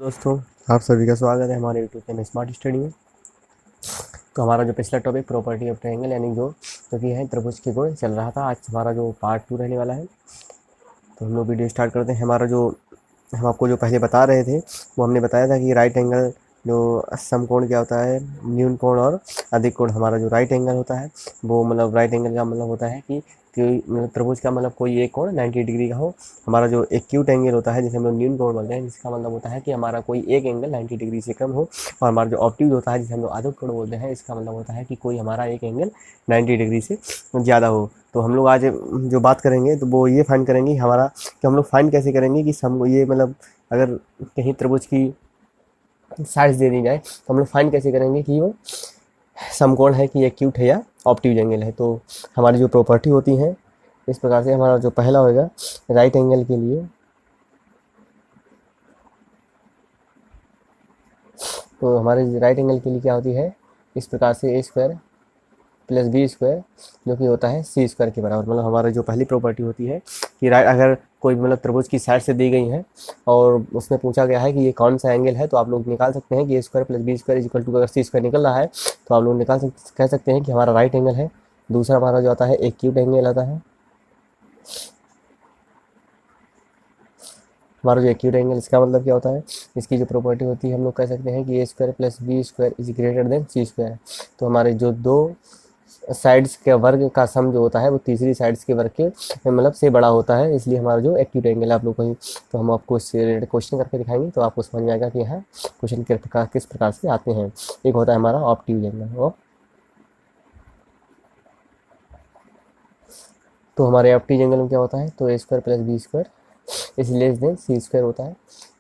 दोस्तों, आप सभी का स्वागत है हमारे यूट्यूब चैनल स्मार्ट स्टडी में। तो हमारा जो पिछला टॉपिक प्रॉपर्टी ऑफ ट्रायंगल यानी जो कि है त्रिभुज के गुण चल रहा था, आज हमारा जो पार्ट 2 रहने वाला है। तो हम लोग वीडियो स्टार्ट करते हैं। हमारा जो हम आपको जो पहले बता रहे थे वो हमने बताया था कि राइट एंगल जो समकोण क्या होता है, न्यून कोण और अधिक कोण। हमारा जो राइट एंगल होता है वो मतलब राइट एंगल का मतलब होता है कि मतलब त्रिभुज का मतलब कोई एक कोण 90 डिग्री का हो। हमारा जो एक्यूट एंगल होता है जिसे हम लोग न्यून कोण बोलते हैं, जिसका मतलब होता है कि हमारा कोई एक एंगल 90 डिग्री से कम हो। और हमारा जो ऑब्ट्यूज होता है जिसे हम लोग अधिक कोण बोलते हैं, इसका मतलब होता है कि कोई हमारा एक एंगल 90 डिग्री से ज़्यादा हो। तो हम लोग आज जो बात करेंगे तो वो ये फाइंड करेंगे हमारा कि हम लोग फाइंड कैसे करेंगे कि सम ये मतलब अगर कहीं त्रिभुज की साइड्स दे दी जाए तो हम लोग फाइंड कैसे करेंगे कि वो समकोण है कि एक्यूट है या ऑब्ट्यूज एंगल है। तो हमारी जो प्रॉपर्टी होती है इस प्रकार से, हमारा जो पहला होगा राइट एंगल के लिए, तो हमारे राइट एंगल के लिए क्या होती है इस प्रकार से, ए स्क्वायर प्लस बी स्क्वायर जो कि होता है सी स्क्वायर के बराबर। मतलब हमारा जो पहली प्रॉपर्टी होती है कि राइट अगर कोई मतलब त्रिभुज की साइड से दी गई है और उसमें पूछा गया है कि ये कौन सा एंगल है, तो आप लोग निकाल सकते हैं कि a square plus b square equal to, अगर सी स्क्वायर निकल रहा है तो आप लोग कह सकते हैं कि हमारा राइट एंगल है। दूसरा हमारा जो आता है एक्यूट एंगल आता है। हमारा जो एक्यूट एंगल, इसका मतलब क्या होता है, इसकी जो प्रॉपर्टी होती है हम लोग कह सकते हैं कि a square plus b square is greater than c square. तो हमारे जो दो साइड्स के वर्ग का सम जो होता है वो तीसरी साइड्स के वर्ग के मतलब से बड़ा होता है, इसलिए हमारा जो एक्यूट एंगल है आप लोग कहीं, तो हम आपको इससे रिलेटेड क्वेश्चन करके दिखाएंगे तो आपको समझ में आएगा कि यहाँ क्वेश्चन किस प्रकार से आते हैं। एक होता है हमारा ऑब्ट्यूज एंगल, और तो हमारे ऑब्ट्यूज एंगल में क्या होता है, तो a square plus b square is less than c square होता है।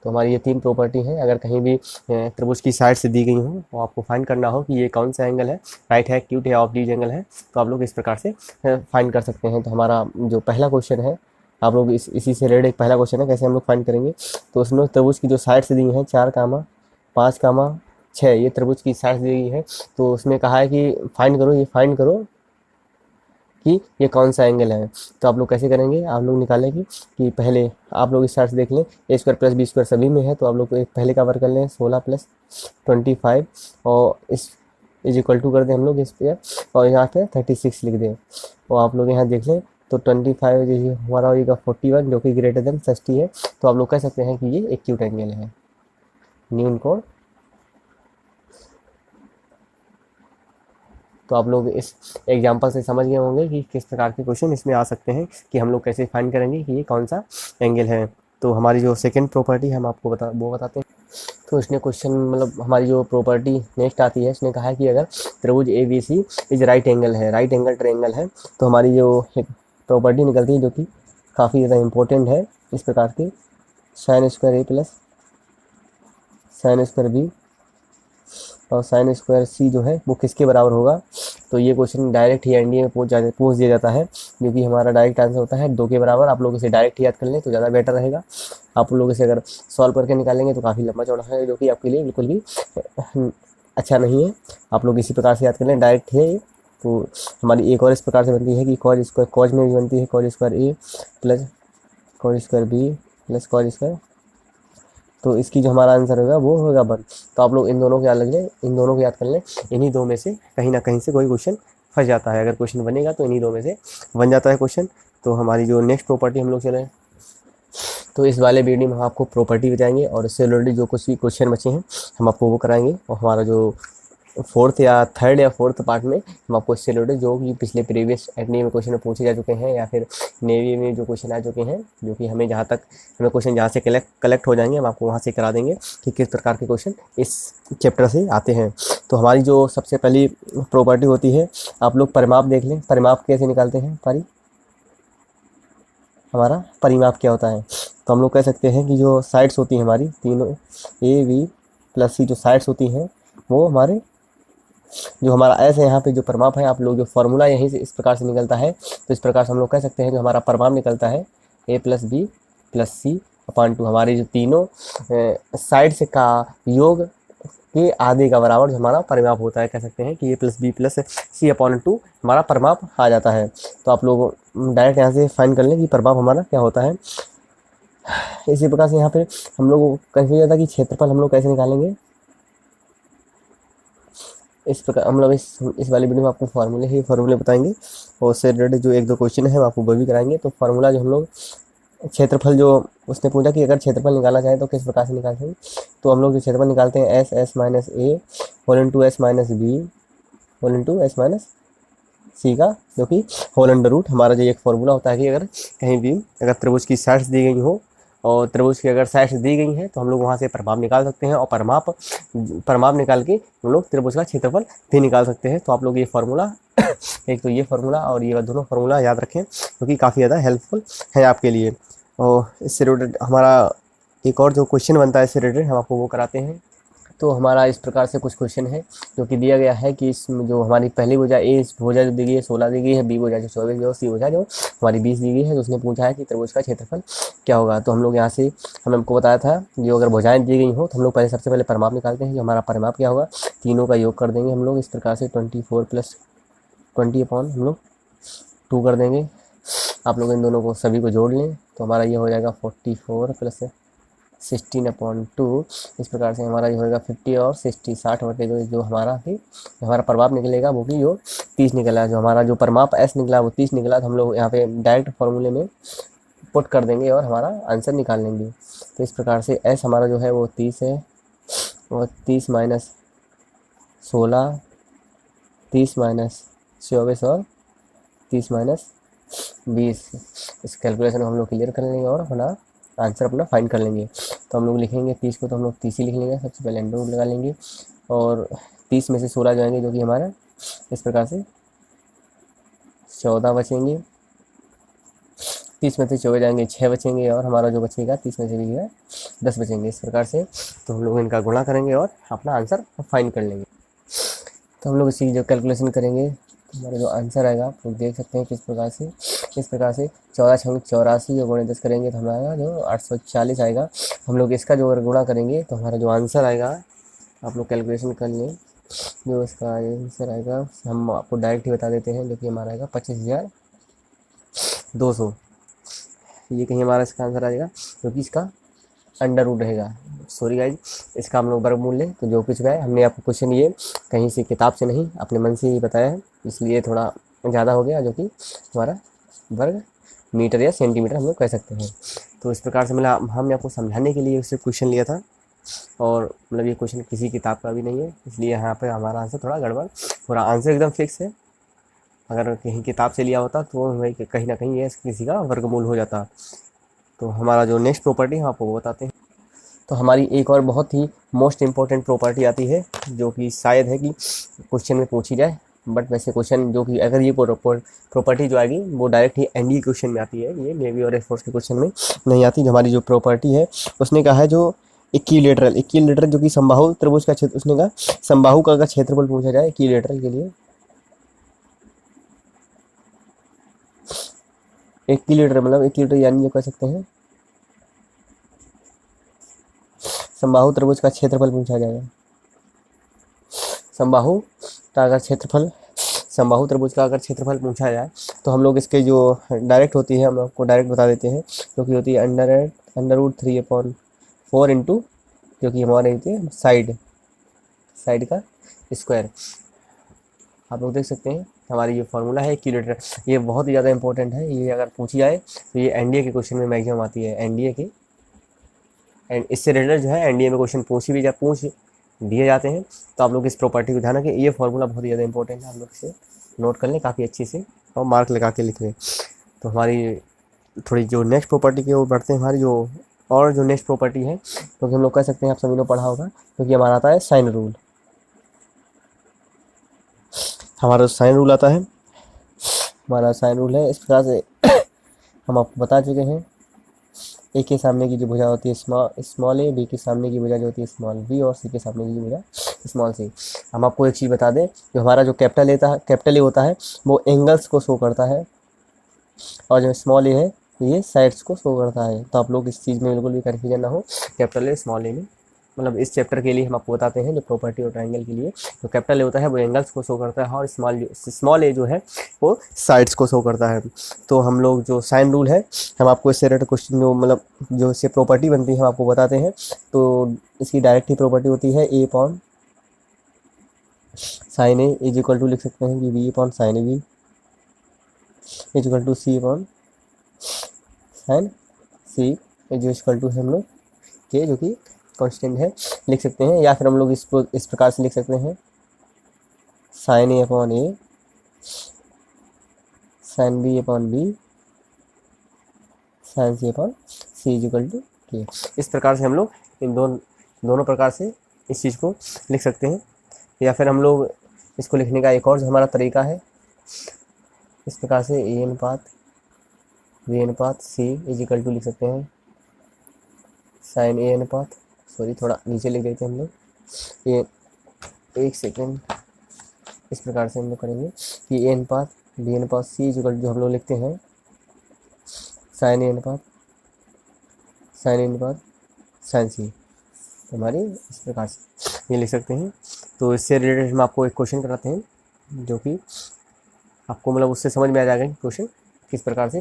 तो हमारी ये तीन प्रॉपर्टी हैं। अगर कहीं भी त्रिभुज की साइड से दी गई हो और आपको फाइंड करना हो कि ये कौन सा एंगल है, राइट है, एक्यूट है, ऑब्ट्यूज एंगल है, तो आप लोग इस प्रकार से फाइंड कर सकते हैं। तो हमारा जो पहला क्वेश्चन है, आप लोग इसी से रिलेटेड एक पहला क्वेश्चन है कैसे हम लोग फाइंड करेंगे। तो उसमें त्रिभुज की जो साइड से दी हैं 4, 5, 6, ये त्रिभुज की साइड दी गई है। तो उसमें कहा है कि फाइंड करो कि ये कौन सा एंगल है। तो आप लोग कैसे करेंगे, आप लोग निकालेंगे कि पहले आप लोग इस साइड से देख लें, ए स्क्वायर प्लस बी स्क्वायर सभी में है, तो आप लोग एक पहले का वर्ग कर लें 16 प्लस 25 और इस इज इक्वल टू कर दें हम लोग इस पर, और यहाँ पे 36 लिख दें। और आप लोग यहाँ देख लें तो 25 जो हमारा होगा 41 जो कि ग्रेटर देन 60 है। तो आप लोग कह सकते हैं कि ये एक्यूट एंगल है, न्यून कोण। तो आप लोग इस एग्जाम्पल से समझ गए होंगे कि किस प्रकार के क्वेश्चन इसमें आ सकते हैं कि हम लोग कैसे फाइंड करेंगे कि ये कौन सा एंगल है। तो हमारी जो सेकंड प्रॉपर्टी हम आपको बताते हैं। तो इसने क्वेश्चन मतलब हमारी जो प्रॉपर्टी नेक्स्ट आती है, इसने कहा है कि अगर त्रिभुज A B C is right angle है, राइट एंगल ट्रायंगल है, तो हमारी जो प्रॉपर्टी निकलती है जो कि काफ़ी ज़्यादा इम्पोर्टेंट है इस प्रकार की, sine square A plus sine square B और साइन स्क्वायर सी जो है वो किसके बराबर होगा। तो ये क्वेश्चन डायरेक्ट ही एनडीए में पूछ दिया जाता है, जो कि हमारा डायरेक्ट आंसर होता है 2 के बराबर। आप लोग इसे डायरेक्ट याद कर लें तो ज़्यादा बेटर रहेगा। आप लोग इसे अगर सॉल्व करके निकालेंगे तो काफ़ी लंबा चौड़ा है, जो कि आपके लिए बिल्कुल भी अच्छा नहीं है। आप लोग इसी प्रकार से याद कर लें, डायरेक्ट है ये। तो हमारी एक और इस प्रकार से बनती है कि कॉज स्क्वायर, कॉज में भी बनती है cos square A plus cos square B plus cos square. तो इसकी जो हमारा आंसर होगा वो होगा 1। तो आप लोग इन दोनों को याद रख लें, इन दोनों को याद कर लें। इन्हीं दो में से कहीं ना कहीं से कोई क्वेश्चन फंस जाता है। अगर क्वेश्चन बनेगा तो इन्हीं दो में से बन जाता है क्वेश्चन। तो हमारी जो नेक्स्ट प्रॉपर्टी हम लोग चले, तो इस वाले वीडियो में हम आपको प्रॉपर्टी बताएंगे और इससे रिलेटेड जो कुछ भी क्वेश्चन बचे हैं हम आपको वो कराएंगे। और हमारा जो थर्ड या फोर्थ पार्ट में हम आपको इससे रिलेटेड जो कि पिछले प्रीवियस एटनी में क्वेश्चन पूछे जा चुके हैं या फिर नेवी में जो क्वेश्चन आ चुके हैं, जो कि हमें क्वेश्चन जहाँ से कलेक्ट हो जाएंगे हम आपको वहाँ से करा देंगे कि किस प्रकार के क्वेश्चन इस चैप्टर से आते हैं। तो हमारी जो सबसे पहली प्रॉपर्टी होती है, आप लोग परिमाप देख लें। परिमाप कैसे निकालते हैं, हमारा परिमाप क्या होता है। तो हम लोग कह सकते हैं कि जो साइड्स होती हैं हमारी तीनों ए बी प्लस सी, जो साइड्स होती हैं वो हमारे जो हमारा एस है यहाँ पे जो परिमाप है, आप लोग जो फॉर्मूला यहीं से इस प्रकार से निकलता है। तो इस प्रकार से हम लोग कह सकते हैं जो हमारा परिमाप निकलता है ए प्लस बी प्लस सी अपॉन 2, हमारी जो तीनों साइड्स का योग के आधे का बराबर जो हमारा परिमाप होता है। कह सकते हैं कि ए प्लस बी प्लस सी अपॉन 2 हमारा परिमाप आ जाता है। तो आप लोग डायरेक्ट यहाँ से फाइंड कर लें कि परिमाप हमारा क्या होता है। इसी प्रकार से यहाँ पे हम लोग को कन्फ्यूजन था कि क्षेत्रफल हम लोग कैसे निकालेंगे। इस प्रकार हम लोग इस वाली वीडियो में आपको फार्मूले बताएंगे और उससे रिलेटेड जो एक दो क्वेश्चन है आपको वो भी कराएंगे। तो फार्मूला जो हम लोग क्षेत्रफल जो उसने पूछा कि अगर क्षेत्रफल निकालना चाहे तो किस प्रकार से निकालते हैं, तो हम लोग जो क्षेत्रफल निकालते हैं s minus a whole into S minus b whole into S minus c का, जो कि होल अंडर रूट। हमारा जो एक फार्मूला होता है कि अगर कहीं भी अगर त्रिभुज की साइड्स दी गई हो और त्रिभुज की अगर साइड्स दी गई हैं तो हम लोग वहाँ से परिमाप निकाल सकते हैं और परिमाप निकाल के हम लोग त्रिभुज का क्षेत्रफल भी निकाल सकते हैं। तो आप लोग ये फार्मूला एक तो ये फार्मूला और ये दोनों फार्मूला याद रखें क्योंकि काफ़ी ज़्यादा हेल्पफुल है आपके लिए। और इससे रिलेटेड हमारा एक और जो क्वेश्चन बनता है इससे रिलेटेड हम आपको वो कराते हैं। तो हमारा इस प्रकार से कुछ क्वेश्चन है जो कि दिया गया है कि इसमें जो हमारी पहली भुजा ए भुजा जो दी गई है 16 दी गई है, बी भुजा जो 24 जो सी भुजा जो हमारी 20 दी गई है। तो उसने पूछा है कि त्रिभुज का क्षेत्रफल क्या होगा। तो हम लोग यहाँ से हमने हमको बताया था जो अगर भुजाएं दी गई हो तो हम लोग सबसे पहले परिमाप निकालते हैं। जो हमारा परिमाप क्या होगा, तीनों का योग कर देंगे हम लोग इस प्रकार से 24 + 20 अपॉन हम लोग 2 कर देंगे। आप लोग इन दोनों को सभी को जोड़ लें तो हमारा ये हो जाएगा 44 + 16/2। इस प्रकार से हमारा ये होगा 50 और 60 60 बटे जो हमारा परिमाप निकलेगा वो भी जो 30 निकला। जो हमारा जो परिमाप एस निकला वो 30 निकला। तो हम लोग यहाँ पे डायरेक्ट फॉर्मूले में पुट कर देंगे और हमारा आंसर निकाल लेंगे। तो इस प्रकार से एस हमारा जो है वो 30 है और 30 माइनस 16, 30 माइनस 24 और 30 माइनस 20। इस कैलकुलेशन को हम लोग क्लियर कर लेंगे और अपना आंसर अपना फाइंड कर लेंगे। तो हम लोग लिखेंगे 30 को तो हम लोग 30 ही लिख लेंगे। सबसे पहले अंडर रूट लगा लेंगे और 30 में से 16 जाएंगे जो कि हमारा इस प्रकार से 14 बचेंगे। 30 में से 24 जाएंगे 6 बचेंगे और हमारा जो बचेगा 30 में से भी है 10 बचेंगे इस प्रकार से। तो हम लोग इनका गुणा करेंगे और अपना आंसर फाइंड कर लेंगे। तो हम लोग इसी जो कैलकुलेशन करेंगे तो हमारा जो आंसर आएगा आप लोग देख सकते हैं किस प्रकार से। इस प्रकार से 14 × 84 और 10 करेंगे तो हमारा जो 840 आएगा। हम लोग इसका जो अगर गुणा करेंगे तो हमारा जो आंसर आएगा आप लोग कैलकुलेशन कर लें। जो इसका आंसर आएगा हम आपको डायरेक्ट ही बता देते हैं, जो कि हमारा आएगा 25,200। ये कहीं हमारा इसका आंसर आएगा क्योंकि इसका अंडर रूट रहेगा। सॉरी गाइज, इसका हम लोग वर्गमूल लें तो जो कुछ है हमने आपको क्वेश्चन ये कहीं से किताब से नहीं अपने मन से ही बताया है, इसलिए थोड़ा ज़्यादा हो गया, जो कि हमारा वर्ग मीटर या सेंटीमीटर हम लोग कह सकते हैं। तो इस प्रकार से मतलब हमने आपको समझाने के लिए सिर्फ क्वेश्चन लिया था और मतलब ये क्वेश्चन किसी किताब का भी नहीं है, इसलिए यहाँ पे हमारा आंसर थोड़ा गड़बड़, पूरा आंसर एकदम फिक्स है। अगर कहीं किताब से लिया होता तो हमें कहीं ना कहीं ये किसी का वर्गमूल हो जाता। तो हमारा जो नेक्स्ट प्रॉपर्टी हम आपको बताते हैं। तो हमारी एक और बहुत ही मोस्ट इम्पॉर्टेंट प्रॉपर्टी आती है जो कि शायद है कि क्वेश्चन में पूछी जाए, बट वैसे क्वेश्चन जो कि अगर ये प्रॉपर्टी जो आएगी वो डायरेक्ट ही एनडीए क्वेश्चन में आती है, ये नेवी और एयरफोर्स के क्वेश्चन में नहीं आती। जो हमारी जो प्रॉपर्टी है उसने कहा है जो इक्विलेटरल जो कि समबाहु त्रिभुज का क्षेत्र, उसने कहा समबाहु का अगर क्षेत्रफल पूछा जाए इक्विलेटरल के लिए, इक्विलेटर यानी जो कह सकते हैं समबाहु त्रिभुज का क्षेत्रफल पूछा जाएगा। समबाहु त्रिभुज का अगर क्षेत्रफल पूछा जाए तो हम लोग इसके जो डायरेक्ट होती है हम आपको डायरेक्ट बता देते हैं, जो कि होती है अंडर रूट 3/4 इंटू जो कि हमारे होती है साइड का स्क्वायर। आप लोग देख सकते हैं हमारी ये फार्मूला है इक्विलेटर, ये बहुत ही ज़्यादा इंपॉर्टेंट है। ये अगर पूछी जाए तो ये एनडीए के क्वेश्चन में मैक्सिमम आती है, एनडीए के एंड इससे रिलेटेड जो है एनडीए में क्वेश्चन पूछ दिए जाते हैं। तो आप लोग इस प्रॉपर्टी को ध्यान रखें, ये फार्मूला बहुत ही ज़्यादा इंपॉर्टेंट है, आप लोग इसे नोट कर लें काफ़ी अच्छे से और मार्क लगा के लिख लें। तो हमारी थोड़ी जो नेक्स्ट प्रॉपर्टी की ओर बढ़ते हैं, हमारी जो नेक्स्ट प्रॉपर्टी है क्योंकि हम लोग कह सकते हैं आप सभी ने पढ़ा होगा, क्योंकि हमारा आता है साइन रूल। हमारा साइन रूल आता है, हमारा साइन रूल है इस प्रकार से हम आपको बता चुके हैं। ए के सामने की जो भुजा होती है स्मॉल ए, बी के सामने की भुजा जो होती है स्मॉल बी और सी के सामने की भुजा स्मॉल सी। हम आपको एक चीज़ बता दें, जो हमारा जो कैपिटल ए होता है वो एंगल्स को शो करता है और जो स्मॉल ए है ये साइड्स को शो करता है। तो आप लोग इस चीज़ में बिल्कुल भी कन्फ्यूजन ना हो कैपिटल ए स्मॉल ए में। मतलब इस चैप्टर के लिए हम आपको बताते हैं जो प्रॉपर्टी और ट्रायंगल के लिए जो कैपिटल ए होता है वो एंगल्स को शो करता है और स्मॉल ए जो है वो साइड्स को शो करता है। तो हम लोग जो साइन रूल है हम आपको इससे रिलेटेड क्वेश्चन जो मतलब जो इससे प्रॉपर्टी बनती है हम आपको बताते हैं। तो इसकी डायरेक्ट ही प्रॉपर्टी होती है a upon sine A is equal to लिख सकते हैं कि b upon sine a b is equal to c upon sine c is equal to हम लोग के जो कि कांस्टेंट है लिख सकते हैं। या फिर हम लोग इस प्रकार से लिख सकते हैं sine A upon A sine B upon B sine C upon C is equal to K. इस प्रकार से हम लोग इन दोनों प्रकार से इस चीज़ को लिख सकते हैं। या फिर हम लोग इसको लिखने का एक और जो हमारा तरीका है इस प्रकार से ए अनुपात बी अनुपात सी इज इक्वल टू लिख सकते हैं साइन ए अनुपात सॉरी थोड़ा नीचे लिख देते हैं हम लोग ये एक सेकेंड। इस प्रकार से हम लोग करेंगे कि ए अनुपात बी अनुपात सी इज इक्वल जो हम लोग लिखते हैं साइन ए अनुपात साइन सी हमारी इस प्रकार से ये लिख सकते हैं। तो इससे रिलेटेड हम आपको एक क्वेश्चन कराते हैं जो कि आपको मतलब उससे समझ में आ जाएगा कि क्वेश्चन किस प्रकार से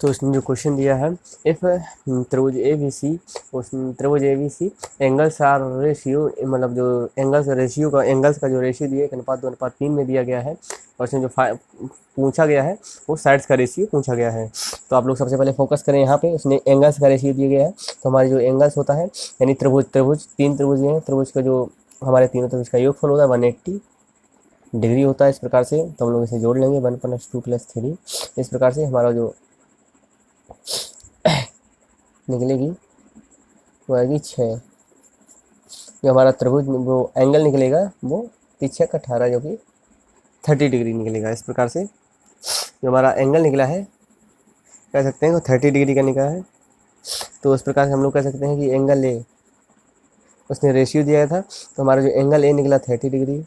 तो इसने जो क्वेश्चन दिया है इफ त्रिभुज ए बी सी उस त्रिभुज A B C angles are ratio मतलब जो एंगल्स का जो रेशियो दिया 1:2:3 में दिया गया है और इसमें जो पूछा गया है वो साइड्स का रेशियो पूछा गया है। तो आप लोग सबसे पहले फोकस करें यहाँ पे उसने एंगल्स का रेशियो दिया गया है। तो हमारे जो एंगल्स होता है यानी तीन त्रिभुज हैं त्रिभुज का जो हमारे तीनों त्रिभुज का योगफल होता है 180 डिग्री होता है इस प्रकार से। तो हम लोग इसे जोड़ लेंगे 1+2 + 3 इस प्रकार से हमारा जो निकलेगी वो आएगी 6। जो हमारा त्रिभुज वो एंगल निकलेगा वो 6×18 जो कि 30 डिग्री निकलेगा। इस प्रकार से जो हमारा एंगल निकला है कह सकते हैं वो 30 डिग्री का निकला है। तो इस प्रकार से हम लोग कह सकते हैं कि एंगल ए उसने रेशियो दिया था तो हमारा जो एंगल ए निकला 30 डिग्री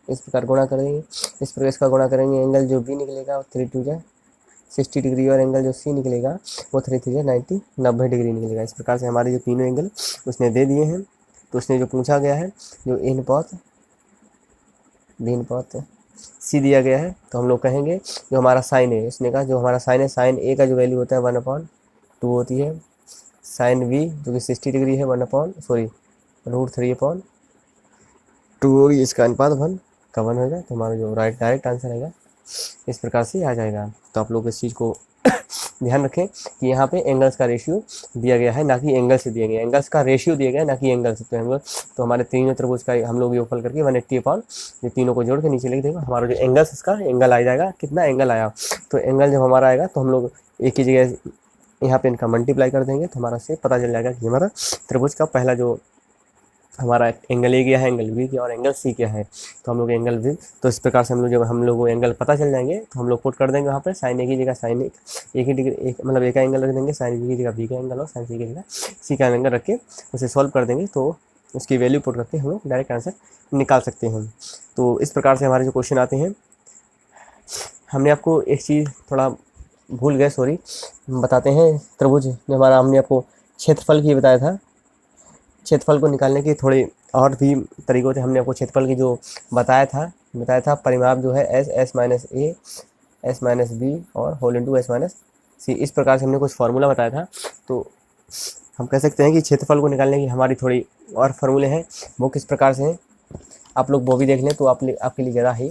इस प्रकार गुणा करेंगे। इस प्रकार इसका गुणा करेंगे एंगल जो बी निकलेगा वो 3 2 60 डिग्री और एंगल जो सी निकलेगा वो 3 3 90 डिग्री निकलेगा। इस प्रकार से हमारे जो तीनों एंगल उसने दे दिए हैं। तो उसने जो पूछा गया है जो ए अनुपात बी अनुपात सी दिया गया है तो हम लोग कहेंगे जो हमारा साइन है उसने कहा जो हमारा साइन है साइन ए का जो वैल्यू होता है 1/2 होती है साइन बी जो कि 60 डिग्री है √3/2 इसका अनुपात 1 का 1 होगा। तो हमारा जो डायरेक्ट आंसर आएगा इस प्रकार से आ जाएगा। तो आप लोग इस चीज़ को ध्यान रखें कि यहाँ पे एंगल्स का रेशियो दिया गया है ना कि एंगल से दिया गया एंगल्स का रेशियो दिया गया है ना कि एंगल से। तो हमारे तीनों त्रिभुज का हम लोग योगफल करके 180 ये तीनों को जोड़ के नीचे लिख देंगे। हमारा जो एंगल्स इसका एंगल आ जाएगा कितना एंगल आया। तो एंगल जब हमारा आएगा तो हम लोग एक ही जगह यहाँ पे इनका मल्टीप्लाई कर देंगे तो हमारा से पता चल जाएगा कि हमारा त्रिभुज का पहला जो हमारा एंगल ए क्या है एंगल बी क्या और एंगल सी क्या है। तो हम लोग एंगल बी तो इस प्रकार से हम लोग जब हम लोग वो एंगल पता चल जाएंगे तो हम लोग पुट कर देंगे वहाँ पर साइन ए की जगह साइन एक ही डिग्री एक मतलब ए का एंगल रख देंगे साइन बी की जगह बी का एंगल और साइन सी की जगह सी का एंगल रख के उसे सॉल्व कर देंगे तो उसकी वैल्यू पुट करके हम लोग डायरेक्ट आंसर निकाल सकते हैं। तो इस प्रकार से हमारे जो क्वेश्चन आते हैं हमने आपको एक चीज़ थोड़ा भूल गए सॉरी बताते हैं। त्रिभुज जो हमारा हमने आपको क्षेत्रफल की बताया था क्षेत्रफल को निकालने की थोड़ी और भी तरीकों से हमने आपको क्षेत्रफल की जो बताया था परिमाप जो है S minus A S minus B और whole into S minus C इस प्रकार से हमने कुछ फार्मूला बताया था। तो हम कह सकते हैं कि क्षेत्रफल को निकालने की हमारी थोड़ी और फार्मूले हैं वो किस प्रकार से हैं आप लोग वो भी देख लें तो आपके लिए ज़्यादा ही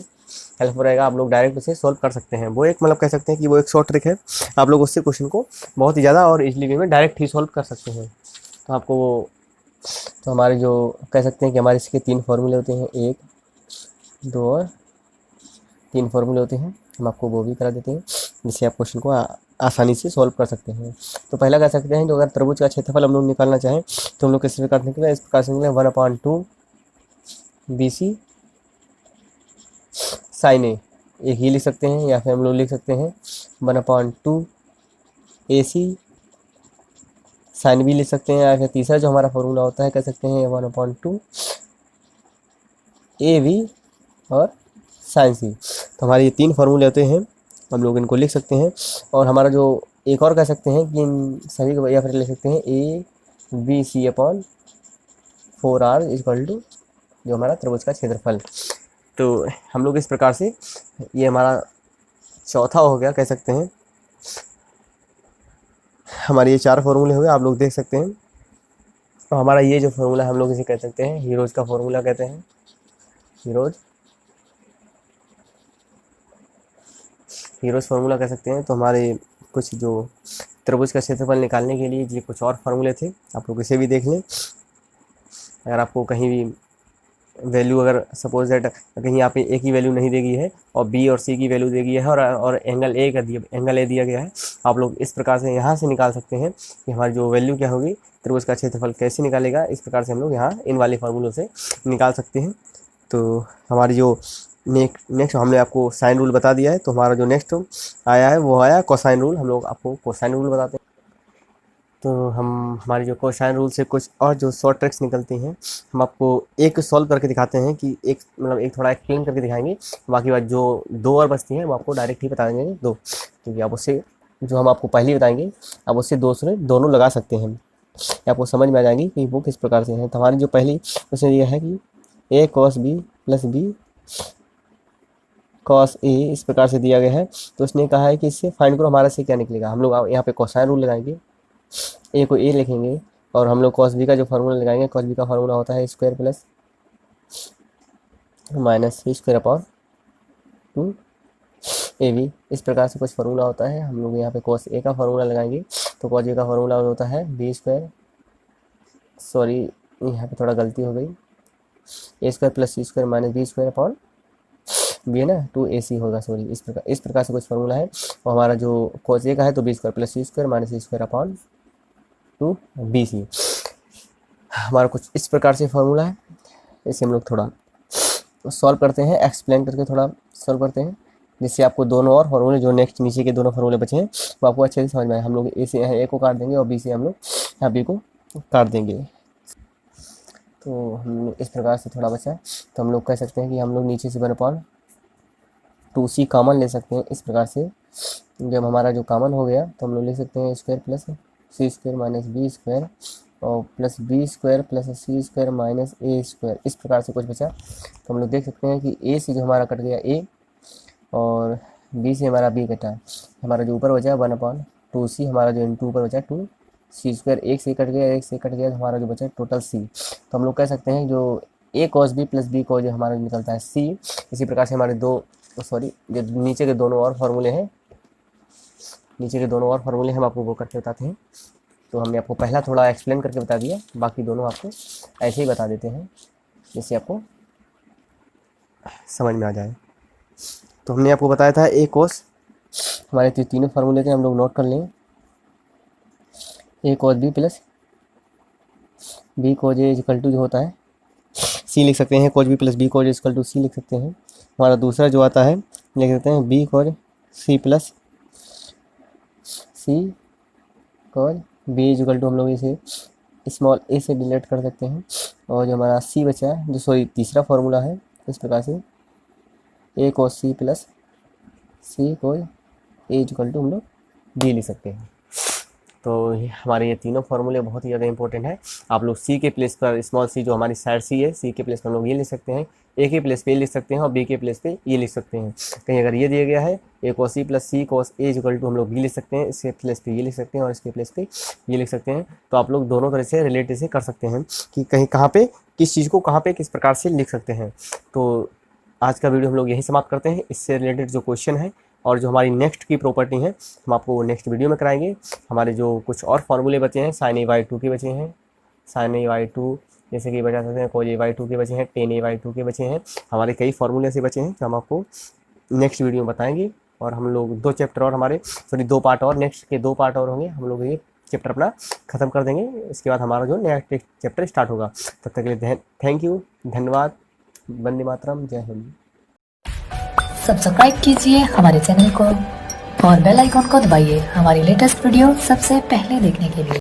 हेल्पफुल रहेगा। आप लोग डायरेक्ट उसे सॉल्व कर सकते हैं। वो एक मतलब कह सकते हैं कि वो एक शॉर्ट ट्रिक है आप लोग उससे क्वेश्चन को बहुत ही ज़्यादा और इजीली वे में डायरेक्ट ही सॉल्व कर सकते हैं। तो आपको वो तो हमारे जो कह सकते हैं कि हमारे इसके 3 फार्मूले होते हैं 1 2 और 3 फार्मूले होते हैं हम आपको वो भी करा देते हैं जिससे आप क्वेश्चन को आसानी से सॉल्व कर सकते हैं। तो पहला कह सकते हैं जो अगर त्रिभुज का क्षेत्रफल हम लोग निकालना चाहें तो हम लोग किस प्रकार से निकलें इस प्रकार से निकलें 1/2 BC साइन ए एक ही लिख सकते हैं या फिर हम लोग लिख सकते हैं 1/2 AC साइन भी लिख सकते हैं या फिर तीसरा जो हमारा फॉर्मूला होता है कह सकते हैं 1/2 AB और साइन सी। तो हमारे ये 3 फार्मूले होते हैं हम लोग इनको लिख सकते हैं। और हमारा जो एक और कह सकते हैं कि इन सभी को या फिर लिख सकते हैं ABC 4r इक्वल टू जो हमारा त्रिभुज का क्षेत्रफल। तो हम लोग इस प्रकार से, ये हमारा चौथा हो गया कह सकते हैं। हमारे ये 4 फॉर्मूले हो गए, आप लोग देख सकते हैं। और हमारा ये जो फॉर्मूला हम लोग इसे कह सकते हैं हीरोज का फॉर्मूला कहते हैं, हीरोज फार्मूला कह सकते हैं। तो हमारे कुछ जो त्रिभुज का क्षेत्रफल निकालने के लिए ये कुछ और फार्मूले थे, आप लोग इसे भी देख लें। अगर आपको कहीं भी वैल्यू, अगर सपोज दैट कहीं यहाँ पे ए की वैल्यू नहीं दी गई है और बी और सी की वैल्यू दी गई है और एंगल ए दिया गया है, आप लोग इस प्रकार से यहाँ से निकाल सकते हैं कि हमारी जो वैल्यू क्या होगी, त्रिभुज का क्षेत्रफल कैसे निकालेगा। इस प्रकार से हम लोग यहाँ इन वाले फार्मूलों से निकाल सकते हैं। तो हमारी जो नेक्स्ट हमने आपको साइन रूल बता दिया है। तो हमारा जो नेक्स्ट आया है वो आया कोसाइन रूल। हम लोग आपको कोसाइन रूल बताते हैं। तो हमारी जो कोसाइन रूल से कुछ और जो शॉर्ट ट्रिक्स निकलती हैं, हम आपको एक सॉल्व करके दिखाते हैं कि एक थोड़ा एक्सप्लेन करके दिखाएंगे। बाकी बात जो 2 और बचती हैं वो आपको डायरेक्ट ही बता देंगे 2, क्योंकि आप उससे जो हम आपको पहले बताएंगे आप उससे दोनों लगा सकते हैं, आपको समझ में आ जाएंगी कि वो किस प्रकार से है। तो हमारी जो पहली उसने दिया है कि a cos b plus b cos a इस प्रकार से दिया गया है। तो उसने कहा है कि इससे फाइंड करो हमारा से क्या निकलेगा। हम लोग यहाँ पे कोसाइन रूल लगाएंगे, a को a लिखेंगे और हम लोग cos b का जो फार्मूला लगाएंगे, cos b का फार्मूला होता है स्क्वायर प्लस माइनस सी स्क्वायर अपॉन 2ab। इस प्रकार से कुछ फार्मूला होता है। हम लोग यहाँ पे cos a का फार्मूला लगाएंगे, तो cos a का फार्मूला होता है b स्क्वायर, सॉरी यहाँ पे थोड़ा गलती हो गई, a square plus C square minus b square upon B है ना 2ac होगा, सॉरी। इस प्रकार से कुछ फार्मूला है। और हमारा जो cos a का है तो b square plus C square minus सी स्क्वायर अपॉन 2bc। हमारा कुछ इस प्रकार से फार्मूला है। इसे हम लोग थोड़ा सॉल्व करते हैं, एक्सप्लेन करके थोड़ा सॉल्व करते हैं, जिससे आपको दोनों और फार्मूले जो नेक्स्ट नीचे के दोनों फार्मूले बचे हैं वो आपको अच्छे से समझ में आए। हम लोग ए से यहाँ ए को काट देंगे और बी से हम लोग यहाँ बी को काट देंगे। तो हम इस प्रकार से थोड़ा बचा है। तो हम लोग कह सकते हैं कि हम लोग नीचे से 1/2c कॉमन ले सकते हैं। इस प्रकार से जब हमारा जो कॉमन हो गया तो हम लोग ले सकते हैं square plus C square minus B square और plus b square plus C square minus ए स्क्वायर। इस प्रकार से कुछ बचा। तो हम लोग देख सकते हैं कि ए से जो हमारा कट गया ए और बी से हमारा बी कटा, हमारा जो ऊपर बचा 1/2c, हमारा जो इंटू ऊपर बचा 2c स्क्वायर, एक से कट गया तो हमारा जो बचा टोटल c। तो हम लोग कह सकते हैं जो a cos b plus b cos हमारा निकलता है c। इसी प्रकार से हमारे जो नीचे के दोनों और फार्मूले हैं, हम आपको वो करके बताते हैं। तो हमने आपको पहला थोड़ा एक्सप्लेन करके बता दिया, बाकी दोनों आपको ऐसे ही बता देते हैं जिससे आपको समझ में आ जाए। तो हमने आपको बताया था a cos, हमारे तीनों फार्मूले थे, हम लोग नोट कर लें। a cos b plus b cos a equal to जो होता है c लिख सकते हैं, cos b plus b cos a equal to c लिख सकते हैं। हमारा दूसरा जो आता है लिख सकते हैं b cos c plus c cos b equal to, हम लोग इसे स्मॉल a से डिलीट कर सकते हैं। और जो हमारा c बचा है, जो सॉरी तीसरा फार्मूला है, इस प्रकार से a cos c plus c cos a equal to हम लोग b लिख सकते हैं। तो हमारे ये तीनों फार्मूले बहुत ही ज़्यादा इंपॉर्टेंट है। आप लोग सी के प्लेस पर स्मॉल सी जो हमारी साइड सी है, सी के प्लेस पर हम लोग ये लिख सकते हैं, ए के प्लेस पे ये लिख सकते हैं और बी के प्लेस पे ये लिख सकते हैं। कहीं अगर ये दिया गया है A cos c plus C cos a equal to हम लोग बी लिख सकते हैं, इसके प्लेस पे ये लिख सकते हैं और इसके प्लेस पे ये लिख सकते हैं। तो आप लोग दोनों तरह से रिलेट से कर सकते हैं कि कहीं कहाँ पे किस चीज़ को कहाँ पे किस प्रकार से लिख सकते हैं। तो आज का वीडियो हम लोग यही समाप्त करते हैं। इससे रिलेटेड जो क्वेश्चन है और जो हमारी नेक्स्ट की प्रॉपर्टी है हम आपको नेक्स्ट वीडियो में कराएंगे। हमारे जो कुछ और फार्मूले बचे हैं, sin a/2 के बचे हैं, sin a/2 जैसे कि बचा सकते हैं, cos a/2 के बचे हैं, tan a/2 के बचे हैं, हमारे कई फार्मूले से बचे हैं जो हम आपको नेक्स्ट वीडियो में बताएंगे। और हम लोग 2 चैप्टर और दो पार्ट और नेक्स्ट के 2 पार्ट और होंगे, हम लोग ये चैप्टर अपना ख़त्म कर देंगे। इसके बाद हमारा जो नेक्स्ट चैप्टर स्टार्ट होगा। तब तक के लिए थैंक यू, धन्यवाद, वंदे मातरम, जय हिंद। सब्सक्राइब कीजिए हमारे चैनल को और बेल आइकॉन को दबाइए हमारी लेटेस्ट वीडियो सबसे पहले देखने के लिए।